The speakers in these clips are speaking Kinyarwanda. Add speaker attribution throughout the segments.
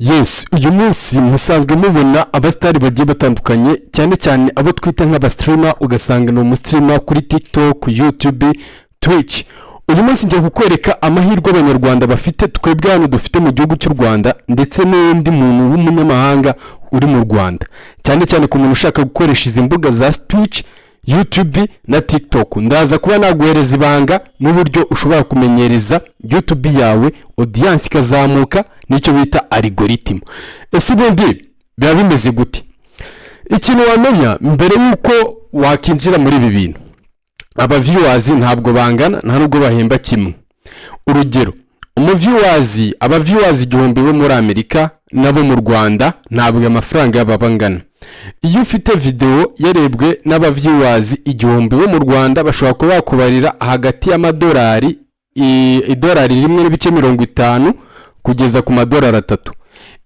Speaker 1: Yes, uyu munsi musanzwe mubona abastari bagiye batandukanye cyane cyane abo twita nk'abastreamer, ugasanga no mustreamer kuri TikTok, YouTube, Twitch. Uyu munsi ngiye kukwereka amahirwe abanyarwanda bafite, twebwe hano dufite mu gihugu cy'u Rwanda ndetse n'undi muntu w'umunyamahanga uri mu Rwanda, cyane cyane ku muntu ushaka gukoresha izi mbuga za Twitch, YouTube na TikTok. Ndaza kuba naguhereza ibanga n'uburyo ushobora kumenyereza YouTube yawe audience ikazamuka, nicyo bita algorithm. Ese ubundi biba bimeze gute? Ikintu wamenya mbere yuko wakinjira muri ibi bintu, aba viewers ntabwo bangana, nta nubwo bahemba kimwe. Urugero, aba viewers igihumbi bo muri Amerika nabo mu Rwanda ntabwo amafaranga yababangana. Iyo ufite video yarebwe n'aba viewers igihumbi bo mu Rwanda, bashobora kuba bakubarira hagati y'amadolari idolari rimwe n'ibice 50 kugeza ku madolari 3.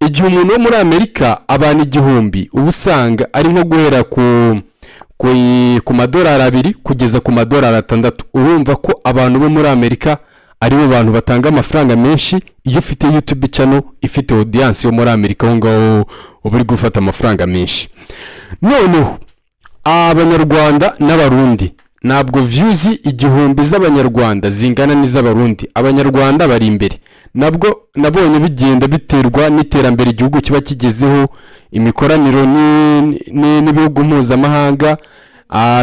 Speaker 1: Igihe umuntu wo muri Amerika abana igihumbi ubusanga ari nko guhera ku madolari 2 kugeza ku madolari 6. Urumva ko abantu bo muri Amerika ari bo bantu batanga amafaranga menshi. Iyo ufite YouTube channel ifite audience yo muri Amerika, aho ngaho uburi gufata amafaranga menshi. Noneho abanyarwanda n'abarundi ntabwo views igihumbi z'abanyarwanda zingana n'iz'abarundi. Abanyarwanda bari imbere, nabwo nabonye bigenda biterwa n'iterambere igihugu kiba kigezeho, imikoraniro n'ibihugu mpuzamahanga,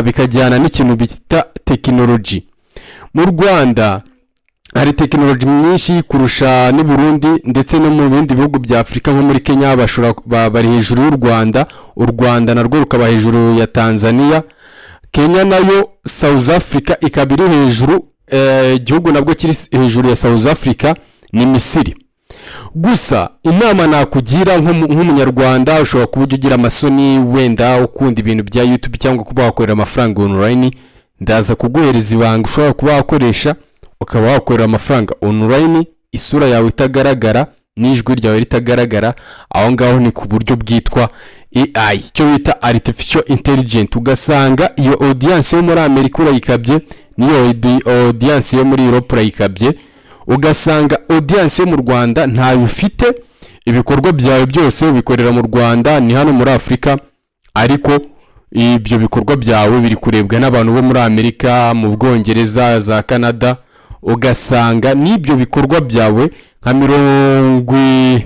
Speaker 1: bikajyana n'ikintu bita technology. Mu Rwanda hari technology nyinshi kurusha ni Burundi ndetse no mu bindi bihugu bya Afrika, nko muri Kenya bari hejuru y'u Rwanda, u Rwanda narwo rukaba hejuru ya Tanzania, Kenya nayo South Africa ikabiri hejuru. Igihugu nabwo kiri hejuru ya South Africa ni Misiri. Gusa inama nakugira nk'umunyarwanda, ushobora kuba ugira amasoni wenda ukunda ibintu bya YouTube cyangwa kuba wakorera amafaranga online, ndaza kuguhereza ibanga ushobora kuba wakoresha ukaba wakorera amafaranga online, isura yawe itagaragara n'ijwi ryawe ritagaragara. Aho ngaho ni ku buryo bwitwa AI, cyo bita artificial intelligence. Ugasanga iyo audience yo muri Amerika urayikabye, niyo audience yo muri Europe urayikabye, ugasanga audience yo mu Rwanda ntayo ufite. Ibikorwa byawe byose ubikorera mu Rwanda, ni hano muri Afrika, ariko ibyo bikorwa byawe biri kurebwa n'abantu bo muri Amerika, mu Bwongereza, za Canada. Ugasanga n'ibyo bikorwa byawe nka 70%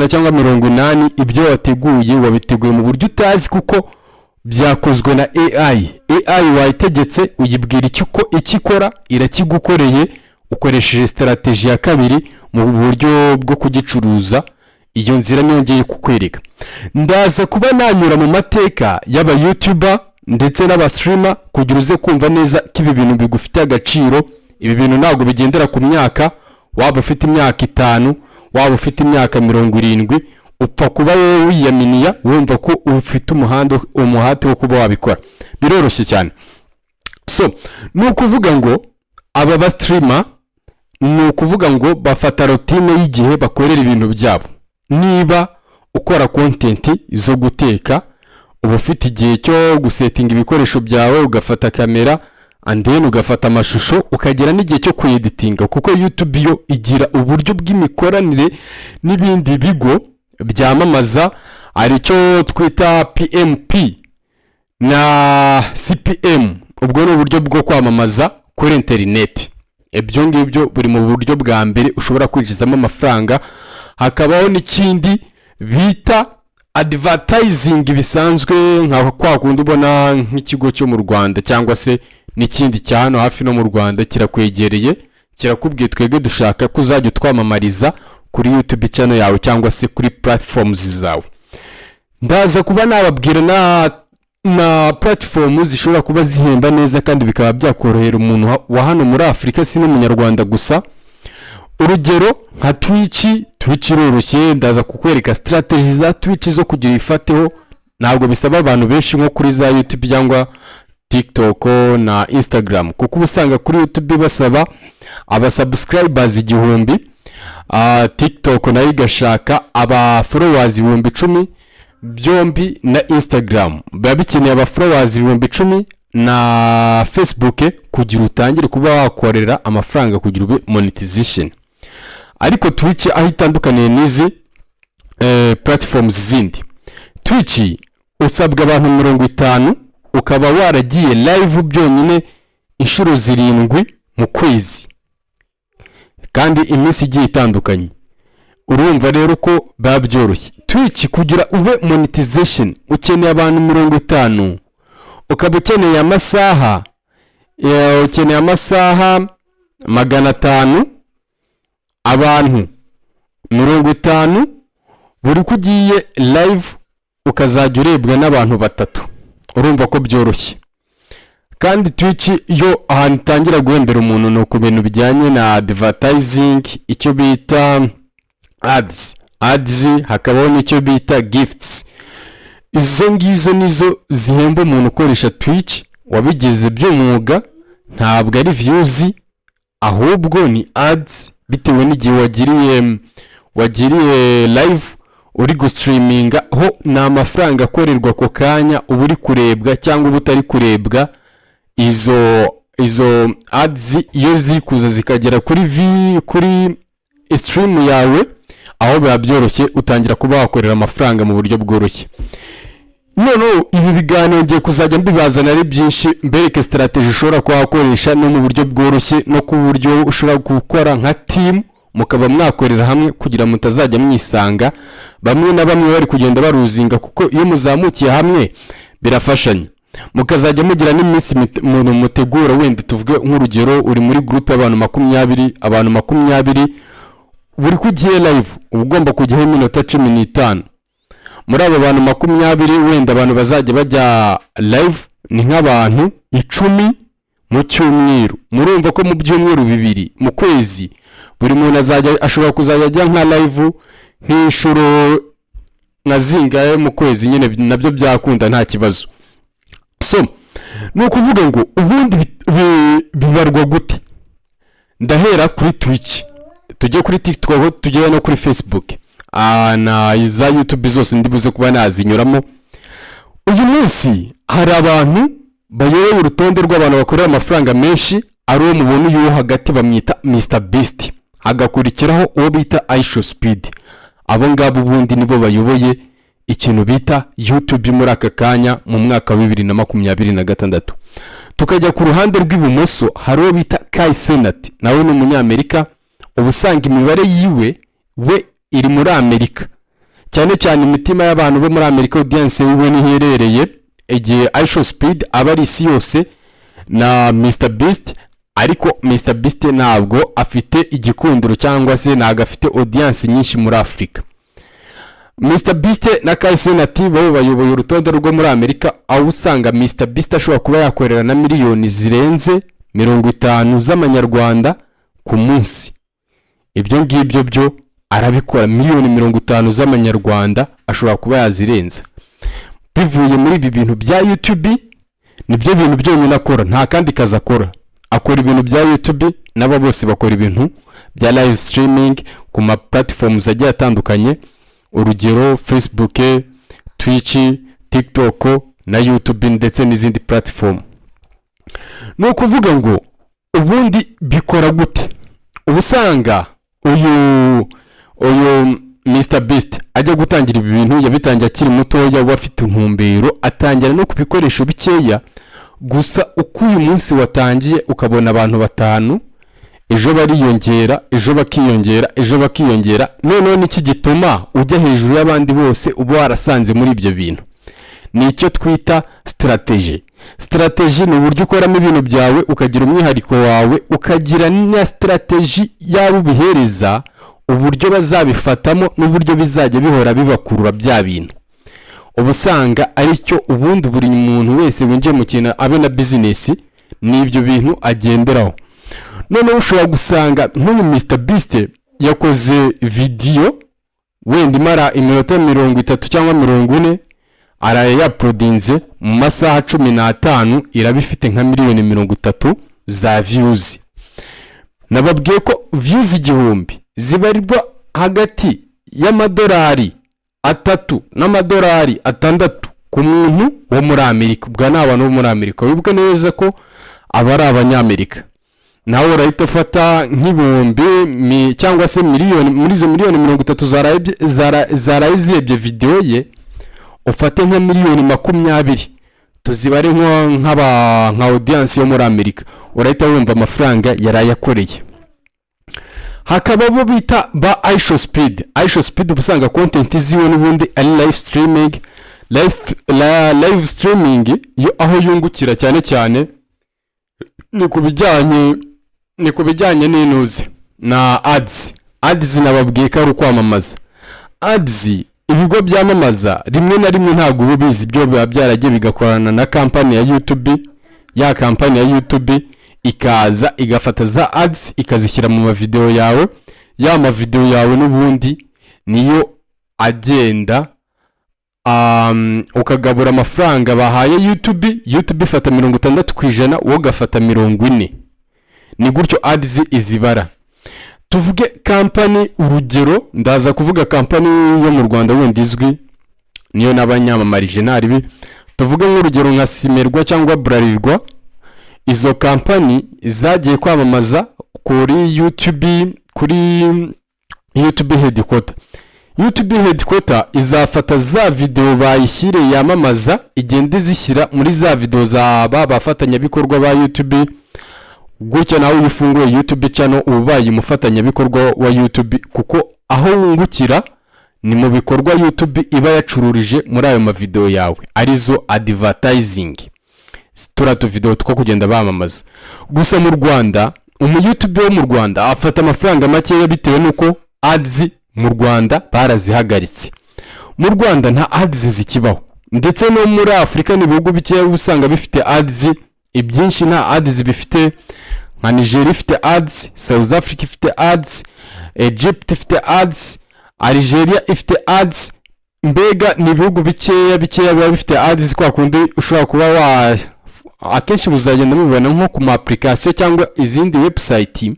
Speaker 1: cyangwa 80% ibyo wateguye wabiteguye mu buryo utazi, kuko byakozwe na AI. Wayitegetse uyibwira iki ikora, irakigukoreye. Ukoresheje strategy ya kabiri mu buryo bwo kugicuruza. Iyo nzira niyo ngiye kukwereka. Ndaza kuba nanyura mu mateka y'aba YouTuber ndetse n'aba streamer kugira uze kumva neza ko ibi bintu bigufite agaciro. Ibi bintu ntabwo bigendera ku myaka, waba ufite imyaka 5, waba ufite imyaka 70, upfa kuba wowe wiyaminiya wumva ko ufite umuhate wo kuba wabikora. Biroroshye cyane. So nukuvuga ngo aba ba streamer nukuvuga ngo bafata routine y'igihe bakorera ibintu byabo. Niba ukora content zo guteka, uba ufite igihe cyo gusetting ibikoresho byawe, ugafata kamera and then ugafata amashusho, ukagera n'igihe cyo kueditinga, kuko YouTube yo igira uburyo bw'imikoranire n'ibindi bigo byamamaza, ari cyo twita PMP na CPM. Ubwo ni uburyo bwo kwamamaza kuri internet. Ibyo ngibyo buri mu buryo bwa mbere ushobora kwinjizamo amafaranga. Hakabaho n'ikindi bita advertising bisanzwe, nka kwa kundi ubona nk'ikigo cyo mu Rwanda cyangwa se n'ikindi cyano hafi no mu Rwanda kirakwegereye, kirakubwiye twege dushaka kuzajya twamamariza kuri YouTube channel yawe cyangwa se kuri platforms zawe. Ndaza kuba nababwira na platforms zishobora kuba zihemba neza kandi bikaba byakorohera umuntu wa hano muri Afrika, si n'umunyarwanda gusa. Urugero nka Twitch iroroshye. Ndaza kukwereka strategies za Twitch zo kugira ifateho. Ntabwo bisaba abantu benshi nko kuri za YouTube cyangwa TikTok na Instagram, kuko ubusanga kuri YouTube basaba aba subscribers 1000, TikTok nayo igashaka aba followers 10,000 byombi, na Instagram babikeneye aba followers 10,000, na Facebook kugira utangire kuba wakorera amafaranga kugira ube monetization. Ariko Twitch aho itandukaniye n'izi platforms zindi. Twitch usabwa abantu 50 ukaba waragiye live byonyine inshuro 7 mu kwezi kandi iminsi igiye itandukanye. Urumva rero ko babyoroshye. Twitch kugira ube monetization ukeneye abantu 50, ukaba ukeneye amasaha 500 abantu 50 buri kugiye live ukazajya urebwa n'abantu 3. Urumva ko byoroshye. Kandi Twitch yo ahantu itangira guhembera umuntu no ku bintu bijyanye na advertising, icyo bita ads, hakabaho n'icyo bita gifts. Izo ngizo nizo zihemba umuntu ukoresha Twitch wabigize by'umwuga, ntabwo ari views ahubwo ni ads, bitewe n'igihe wagiriye live uri gustreaminga ho na amafaranga akorerwa ko kanya uba uri kurebwa cyangwa uba utari kurebwa. Izo ads iyo zikuza zikagera kuri stream yawe, aho biba byoroshye utangira kuba wakorera amafaranga mu buryo bworoshye. None ibi biganiro ngiye kuzajya mbibazana ari byinshi, mbereke strategy ushobora kwakoresha no mu buryo bworoshye no ku buryo ushobora gukora nka team mukaba mwakorera hamwe kugira mutazajya mwisanga bamwe na bamwe bari kugenda baruzinga, kuko iyo muzamukiye hamwe birafashanya. Mukazajya mugira n'iminsi mutegura, wenda tuvuge nk'urugero uri muri group y'abantu 20 buri kugiye live ugomba kujyaho iminota 15. Muri abo bantu 20 wenda abantu bazajya bajya live ni nk'abantu 10 mu cyumweru. Murumva ko mu byumweru 2 mu kwezi buri muntu ashobora kuzajya ajya nka live nk'inshuro nka zingaye mu kwezi, nyine nabyo byakunda nta kibazo. So ni ukuvuga ngo ubundi bibarwa gute? Ndahera kuri Twitch, tujye kuri TikTok, tujye no kuri Facebook na za YouTube zose ndibuze kuba nazinyuramo. Uyu munsi hari abantu bayoboye urutonde rw'abantu bakorera amafaranga menshi, ari uwo mubona uyu hagati bamwita Mr Beast, hagakurikiraho uwo bita iShowSpeed. Abo ngabo ubundi nibo bayoboye ikintu bita YouTube muri aka kanya mu mwaka wa 2026. Tukajya ku ruhande rw'ibumoso hari uwo bita Kai Cenat, nawe ni umunyamerika. Ubusanga imibare yiwe we iri muri Amerika, cyane cyane imitima y'abantu bo muri Amerika, audience yiwe niherereye. Igihe iShowSpeed aba ari isi yose na Mr Beast, ariko Mr Beast ntabwo afite igikundiro cyangwa se ntabwo afite audience nyinshi muri Afrika. Mr Beast na Kai Cenat bo bayoboye urutonde rwo muri Amerika, aho usanga Mr Beast ashobora kuba yakorera na miliyoni zirenze 50 z'amanyarwanda ku munsi. Ibyo ngibyo byo arabikora, miliyoni 50 z'amanyarwanda ashobora kuba yazirenza bivuye muri ibi bintu bya YouTube. Nibyo bintu byonyine akora, nta kandi kazi akora. Akora ibintu bya YouTube, nabo bose bakora ibintu bya live streaming ku ma platforms agiye atandukanye, urugero Facebook, Twitch, TikTok na YouTube ndetse n'izindi platform. No kuvuga ngo ubundi bikora gute? Ubusanga uyu Mr Beast ajya gutangira ibi bintu yabitangiye akiri mutoya, wafite intumbero, atangira no kubikoresho bikeya gusa. Uko uyu munsi watangiye ukabona abantu 5, ejo bariyongera, ejo bakiyongera, none n'iki gituma ujya hejuru y'abandi bose uba warasanze muri ibyo bintu? Ni icyo twita strategy. Strategy ni uburyo ukoramo ibintu byawe ukagira umwihariko wawe, ukagira na strategy yawe bihereza uburyo bazabifatamo n'uburyo bizajya bihora bibakurura bya bintu. Ubusanga ari cyo ubundi buri muntu wese winjiye mu kintu abe na business n'ibyo bintu agenderaho. None ushobora gusanga nk'uyu Mr Beast yakoze video wenda imara iminota 30 cyangwa 40, arayaprodinze mu masaha 15, irabifite nka miliyoni 30 za views. Nababwiye ko views 1000 zibarirwa hagati y'amadolari 3 n'amadolari 6 ku muntu wo muri Amerika. Ubwo n'abantu bo muri Amerika wibuka neza ko aba ari abanyamerika. nawe urahita ufata nk'ibihumbi cyangwa se miliyoni, muri izo miliyoni 30 zaraye zirebye video ye, ufate nka miliyoni 20 tuzibare nka audience yo muri Amerika, urahita wumva amafaranga yarayakoreye. Hakaba bo bita ba iShowSpeed. iShowSpeed ubusanga content ziwe n'ubundi ari live streaming yo aho yungukira cyane ni kubijyanye n'inuze na ads nababwiye ko ari kwamamaza. Ads ibigo byamamaza rimwe na rimwe ntabwo ubizi byo biba byaragiye bigakorana na kampani ya YouTube, ya kampani ya YouTube ikaza igafata za ads ikazishyira mu mavideo yawe, ya mavideo yawe n'ubundi niyo agenda ukagabura amafaranga bahaye YouTube ifata 60% wowe gafata 40%. Ni gutyo ads izibara. Tuvuge kampani urugero, ndaza kuvuga kampani yo mu Rwanda wenda izwi niyo n'abanyamamarije naribi. Tuvuge nk'urugero nka Simerwa cyangwa Bralirwa. Izo kampani zagiye kwamamaza kuri YouTube headquarter. YouTube headquarter izafata za video bayishyire yamamaza, igende zishyira muri za video za bafatanya-bikorwa ba YouTube. Gutyo nawe ufunguye YouTube channel ubaye umufatanya-bikorwa wa YouTube, kuko aho wungukira ni mu bikorwa YouTube iba yacururije muri ayo mavideo yawe, arizo advertising. Turatu video two kugenda bamamaza. Gusa mu Rwanda YouTube wo mu Rwanda afata amafaranga make bitewe nuko ads mu Rwanda barazihagaritse. Mu Rwanda nta ads zikibaho, ndetse no muri Afrika n'ibihugu bike usanga bifite ads, ibyinshi nta ads bifite. Nka Nigeria ifite ads, South Africa ifite ads, Egypt ifite ads, Algeria ifite ads. Mbega ni ibihugu bikeya biba bifite ads kwa kundi ushobora kuba akenshi buzagenda mubibona nko ku ma application cyangwa izindi website.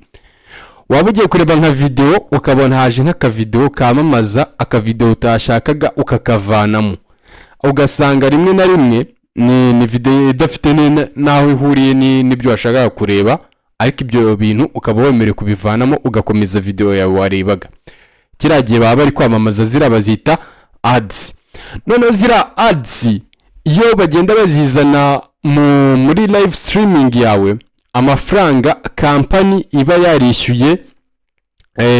Speaker 1: Waba ugiye kureba nka video ukabona haje nk'aka video kamamaza video utashakaga ukakavanamo, ugasanga rimwe na rimwe ni video idafite naho ihuriye n'ibyo washakaga kureba, ariko ibyo bintu ukaba wemerewe kubivanamo ugakomeza video yawe warebaga. Kiragiye baba bari kwamamaza zirabazita ads. None zira ads iyo bagenda bazizana muri live streaming yawe, amafaranga kampani iba yarishyuye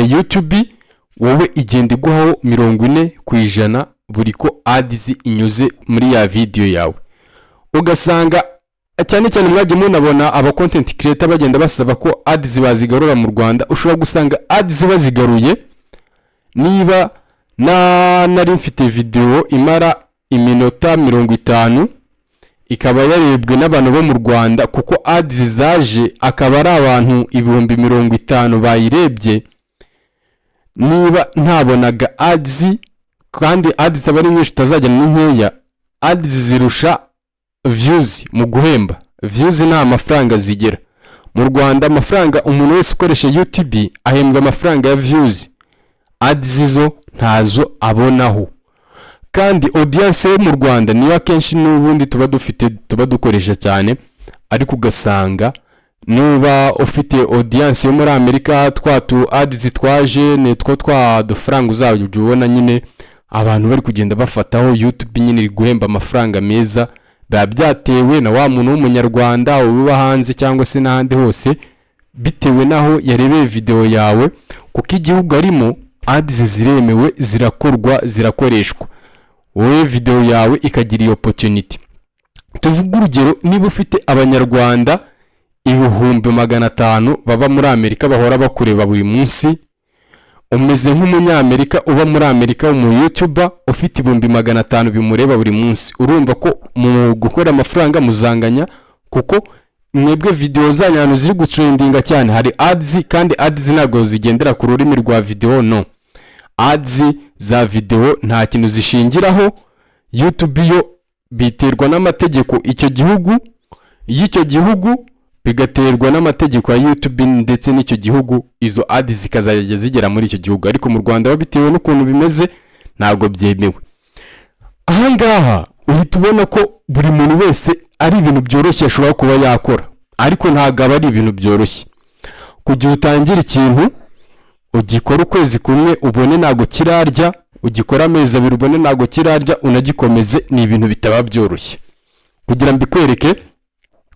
Speaker 1: YouTube wowe igenda iguhaho 40% buri ko ads inyuze muri ya video yawe. Ugasanga cyane mwaje munabona aba content creator bagenda basaba ko ads bazigarura mu Rwanda. Ushobora gusanga ads bazigaruye niba nari mfite video imara iminota 50 ikaba yarebwe n'abantu bo mu Rwanda, kuko ads zaje akaba ari abantu 50,000 bayirebye. Niba ntabonaga ads, kandi ads abari nyinshi tazajyana n'inkeya, ads zirusha views mu guhemba. Views nta amafaranga zigera mu Rwanda. Amafaranga umuntu wese ukoresha YouTube ahembwa amafaranga ya views, ads zo ntazo abonaho. Kandi audience yo mu Rwanda niyo akenshi n'ubundi tuba dukoresha cyane, ariko ugasanga nuba ufite audience yo muri Amerika twatu ads twaje netwo dufaranga uzajya ubona nyine abantu bari kugenda bafataho YouTube nyine iri guhemba amafaranga meza. Byatewe na wa muntu w'umunyarwanda uba hanze cyangwa se n'ahandi hose, bitewe naho yarebeye video yawe, kuko igihugu arimo ads ziremewe, zirakorwa, zirakoreshwa. Wowe video yawe ikagira iyo opportunity. Tuvuga urugero, niba ufite abanyarwanda 500,000 baba muri Amerika bahora bakureba buri munsi, umeze nk'umunyamerika uba muri Amerika umu YouTuber ufite 500,000 bimureba buri munsi, urumva ko mu gukora amafaranga muzanganya, kuko mwebwe video zanyu ziri gutrendinga cyane. Hari ads, kandi ads ntago zigendera ku rurimi rwa video, no. Ads za video nta kintu zishingiraho. YouTube yo biterwa n'amategeko icyo gihugu bigaterwa n'amategeko ya YouTube ndetse n'icyo gihugu, izo ads zikazajya zigera muri icyo gihugu. Ariko mu Rwanda bitewe n'ukuntu bimeze ntago byemewe. Ahangaha uhita ubona ko buri muntu wese ari ibintu byoroshye ashobora kuba yakora, ariko ntago aba ari ibintu byoroshye. kugira utangire ikintu ugikora ukwezi kumwe ubone ntago kirarya, ugikora amezi abiri ubone ntago kirarya, unagikomeze, ni ibintu bitaba byoroshye. Kugira mbikwereke,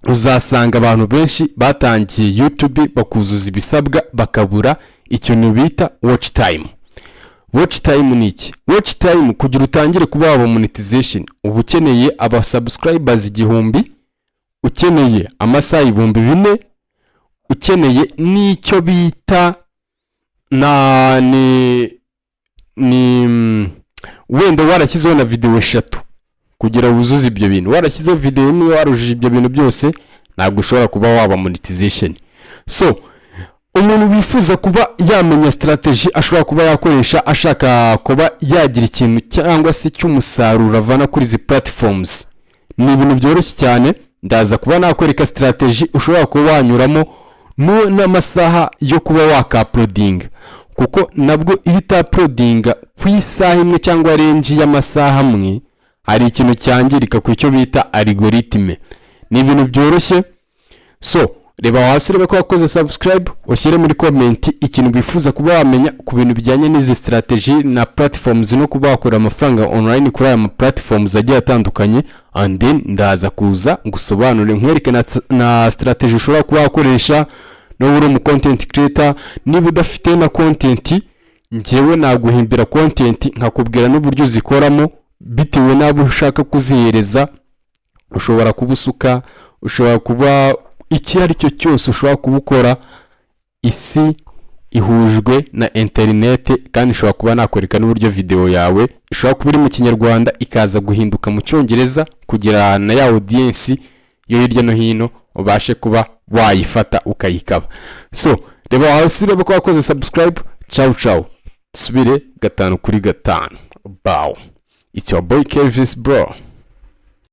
Speaker 1: uzasanga abantu benshi batangiye YouTube bakuzuza ibisabwa bakabura ikintu bita watch time. Watch time ni iki? Watch time kugira utangire kuba waba monetization, uba ukeneye aba subscribers 1000, ukeneye amasaha 4000, ukeneye n'icyo bita wenda warashyizeho na video 3 kugira wuzuze ibyo bintu. Warashyizeho video imwe warujije ibyo bintu byose, ntabwo ushobora kuba waba monetization. So umuntu wifuza kuba yamenya strategy ashobora kuba yakoresha ashaka kuba yagira ikintu cyangwa se cy'umusaruro avana kuri izi platforms, ni ibintu byoroshye cyane. Ndaza kuba nakwereka strategy ushobora kuba wanyuramo n'amasaha yo kuba waka-uploading, kuko nabwo iyo uta-uploading ku isaha imwe cyangwa range y'amasaha amwe, hari ikintu cyangirika ku cyo bita algoritme. Ni ibintu byoroshye. So reba hasi urebe ko wakoze subscribe, ushyire muri comment ikintu bifuza kuba wamenya ku bintu bijyanye n'izi strategy na platforms no kuba wakora amafaranga online kuri aya platforms agiye atandukanye, and then ndaza kuza gusobanura nkwereke na strategy ushobora kuba wakoresha no uri mu content creator. Niba udafite na content, njyewe naguhimbira content nkakubwira n'uburyo zikoramo bitewe n'abo ushaka kuzihereza. Ushobora kubusuka, ushobora kuba iki ari cyo cyose ushobora kubukora. Isi ihujwe na internet, kandi ushobora kuba nakwereka n'uburyo video yawe ishobora kuba iri mu Kinyarwanda ikaza guhinduka mu Cyongereza kugira na ya audience yo hirya no hino ubashe kuba wayifata ukayikaba. So reba hasi urebe ko wakoze subscribe. Ciao subire 5 kuri 5. Bow. It's your boy Kelvis bro.